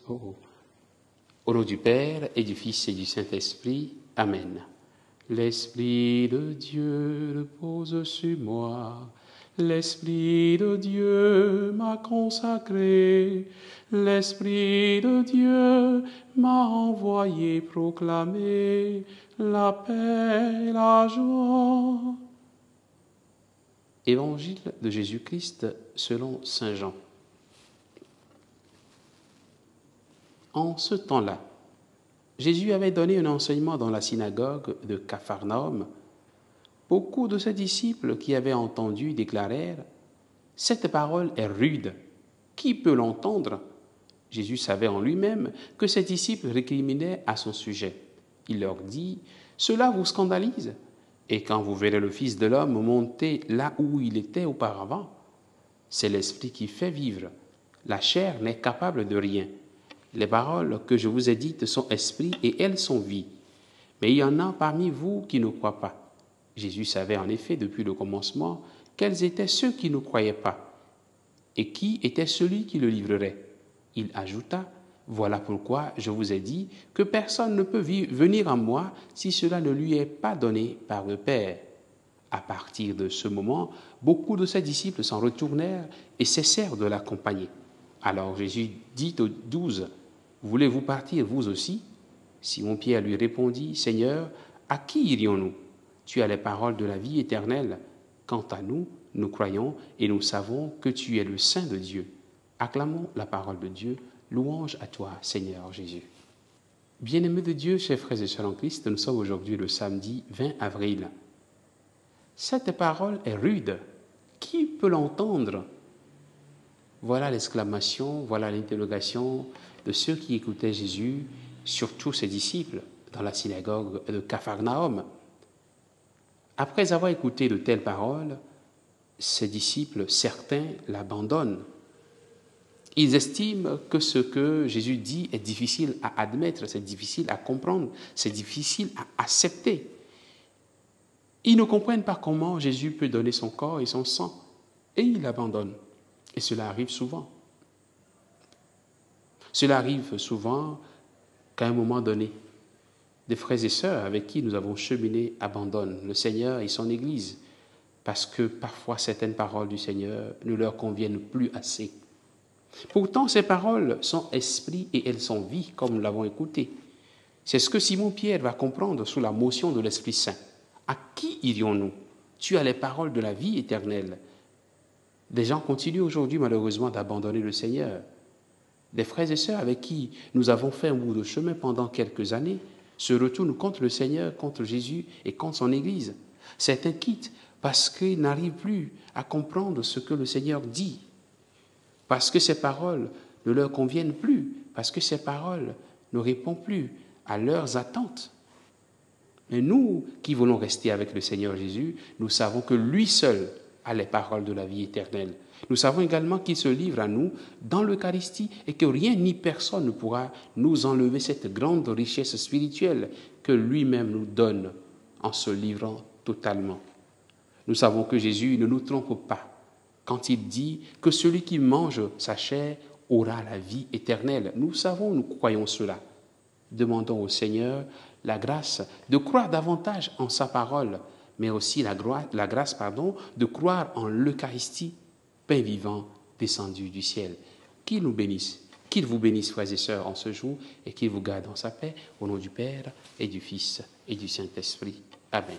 Au nom du Père et du Fils et du Saint-Esprit. Amen. L'Esprit de Dieu repose sur moi. L'Esprit de Dieu m'a consacré. L'Esprit de Dieu m'a envoyé proclamer la paix et la joie. Évangile de Jésus-Christ selon saint Jean. En ce temps-là, Jésus avait donné un enseignement dans la synagogue de Capharnaüm. Beaucoup de ses disciples qui avaient entendu déclarèrent « Cette parole est rude, qui peut l'entendre ?» Jésus savait en lui-même que ses disciples récriminaient à son sujet. Il leur dit « Cela vous scandalise, et quand vous verrez le Fils de l'homme monter là où il était auparavant, c'est l'Esprit qui fait vivre, la chair n'est capable de rien. Les paroles que je vous ai dites sont esprit et elles sont vie. Mais il y en a parmi vous qui ne croient pas. » Jésus savait en effet depuis le commencement quels étaient ceux qui ne croyaient pas et qui était celui qui le livrerait. Il ajouta, « Voilà pourquoi je vous ai dit que personne ne peut venir à moi si cela ne lui est pas donné par le Père. » À partir de ce moment, beaucoup de ses disciples s'en retournèrent et cessèrent de l'accompagner. Alors Jésus dit aux 12, « Voulez-vous partir vous aussi ?» Simon-Pierre lui répondit, « Seigneur, à qui irions-nous ? Tu as les paroles de la vie éternelle. Quant à nous, nous croyons et nous savons que tu es le Saint de Dieu. » Acclamons la parole de Dieu. Louange à toi, Seigneur Jésus. Bien-aimés de Dieu, chers frères et sœurs en Christ, nous sommes aujourd'hui le samedi 20 avril. Cette parole est rude. Qui peut l'entendre ? Voilà l'exclamation, voilà l'interrogation de ceux qui écoutaient Jésus, surtout ses disciples, dans la synagogue de Capharnaüm. Après avoir écouté de telles paroles, ses disciples, certains, l'abandonnent. Ils estiment que ce que Jésus dit est difficile à admettre, c'est difficile à comprendre, c'est difficile à accepter. Ils ne comprennent pas comment Jésus peut donner son corps et son sang, et ils l'abandonnent. Et cela arrive souvent. Cela arrive souvent qu'à un moment donné, des frères et sœurs avec qui nous avons cheminé abandonnent le Seigneur et son Église, parce que parfois certaines paroles du Seigneur ne leur conviennent plus assez. Pourtant, ces paroles sont esprit et elles sont vie, comme nous l'avons écouté. C'est ce que Simon-Pierre va comprendre sous la motion de l'Esprit Saint. À qui irions-nous ? Tu as les paroles de la vie éternelle. Des gens continuent aujourd'hui malheureusement d'abandonner le Seigneur. Des frères et sœurs avec qui nous avons fait un bout de chemin pendant quelques années se retournent contre le Seigneur, contre Jésus et contre son Église. Certains quittent parce qu'ils n'arrivent plus à comprendre ce que le Seigneur dit, parce que ces paroles ne leur conviennent plus, parce que ces paroles ne répondent plus à leurs attentes. Mais nous qui voulons rester avec le Seigneur Jésus, nous savons que lui seul a les paroles de la vie éternelle. Nous savons également qu'il se livre à nous dans l'Eucharistie et que rien ni personne ne pourra nous enlever cette grande richesse spirituelle que lui-même nous donne en se livrant totalement. Nous savons que Jésus ne nous trompe pas quand il dit que celui qui mange sa chair aura la vie éternelle. Nous savons, nous croyons cela. Demandons au Seigneur la grâce de croire davantage en sa parole, mais aussi la grâce de croire en l'Eucharistie, pain vivant descendu du ciel. Qu'il nous bénisse, qu'il vous bénisse, frères et sœurs, en ce jour, et qu'il vous garde en sa paix, au nom du Père et du Fils et du Saint-Esprit. Amen.